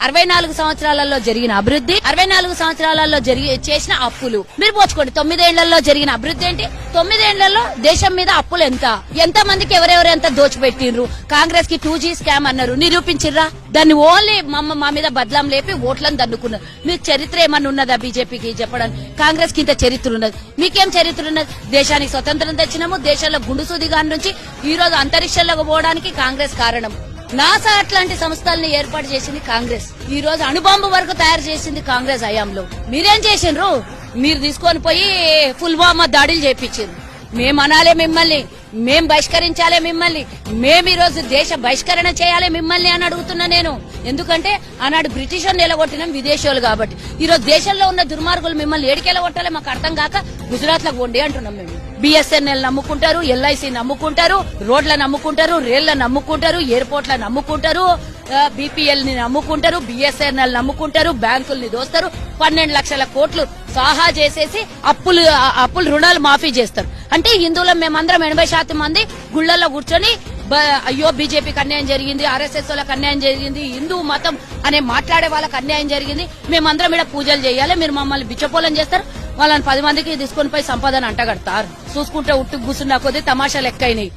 64 సంవత్సరాలలో జరిగిన అభివృద్ధి, 64 సంవత్సరాలలో చేసిన అప్పులు మీరు పోల్చుకోండి. 9 ఏళ్లలో జరిగిన అభివృద్ధి ఏంటి, 9 ఏళ్లలో దేశం మీద అప్పులు ఎంత మందికి ఎవరెవరు ఎంత దోచిపెట్టిండ్రు. కాంగ్రెస్ కి 2G స్కామ్ అన్నారు, నిరూపించిర్రా? దాన్ని ఓన్లీ మా మీద బదలాం లేపి ఓట్లను దన్నుకున్నారు. మీకు చరిత్ర ఏమన్నా ఉన్నదా బీజేపీకి చెప్పడానికి? కాంగ్రెస్ కి ఇంత చరిత్ర ఉన్నది, మీకేం చరిత్ర ఉన్నది? దేశానికి స్వతంత్రం తెచ్చినాము, దేశంలో గుండు సూదిగాని నుంచి ఈ రోజు అంతరిక్షంలోకి పోవడానికి కాంగ్రెస్ కారణం. నాసా అట్లాంటి సంస్థల్ని ఏర్పాటు చేసింది కాంగ్రెస్. ఈ రోజు అణుబాంబు వరకు తయారు చేసింది కాంగ్రెస్ హయాంలో. మీరేం చేసిండ్రు? మీరు తీసుకొని పోయి పుల్వామా దాడులు చేపించారు. మేము అనాలే మిమ్మల్ని, మేం బహిష్కరించాలే మిమ్మల్ని, మేము ఈ రోజు దేశ బహిష్కరణ చేయాలి మిమ్మల్ని అని అడుగుతున్నా నేను. ఎందుకంటే ఆనాడు బ్రిటిష్ నిలగొట్టినాం విదేశీయులు కాబట్టి. ఈ రోజు దేశంలో ఉన్న దుర్మార్గులు మిమ్మల్ని ఏడికెళ్ళగొట్టాలి మాకు అర్థం కాక గుజరాత్ లో పోండి అంటున్నాం మేము. బిఎస్ఎన్ఎల్ నమ్ముకుంటారు, ఎల్ఐసి నమ్ముకుంటారు, రోడ్లను నమ్ముకుంటారు, రైళ్లను నమ్ముకుంటారు, ఎయిర్పోర్ట్లను నమ్ముకుంటారు, బీపీఎల్ ని నమ్ముకుంటారు, బిఎస్ఎన్ఎల్ నమ్ముకుంటారు, బ్యాంకుల్ని దోస్తారు, 12 లక్షల కోట్లు సాహా చేసేసి అప్పులు రుణాలు మాఫీ చేస్తారు. అంటే హిందువులం మేమందరం 80% మంది గుళ్లలో కూర్చొని అయ్యో బీజేపీకి అన్యాయం జరిగింది, ఆర్ఎస్ఎస్ వాళ్ళకి అన్యాయం జరిగింది, హిందూ మతం అనే మాట్లాడే వాళ్ళకి అన్యాయం జరిగింది, మేమందరం ఇక్కడ పూజలు చేయాలి, మీరు మమ్మల్ని బిచ్చపోలం చేస్తారు, వాళ్ళని 10 మందికి తీసుకొని పోయి సంపదను అంటగడతారు. చూసుకుంటే ఉట్టుకు కూర్చున్నా కొద్దీ తమాషాలు ఎక్కైనాయి.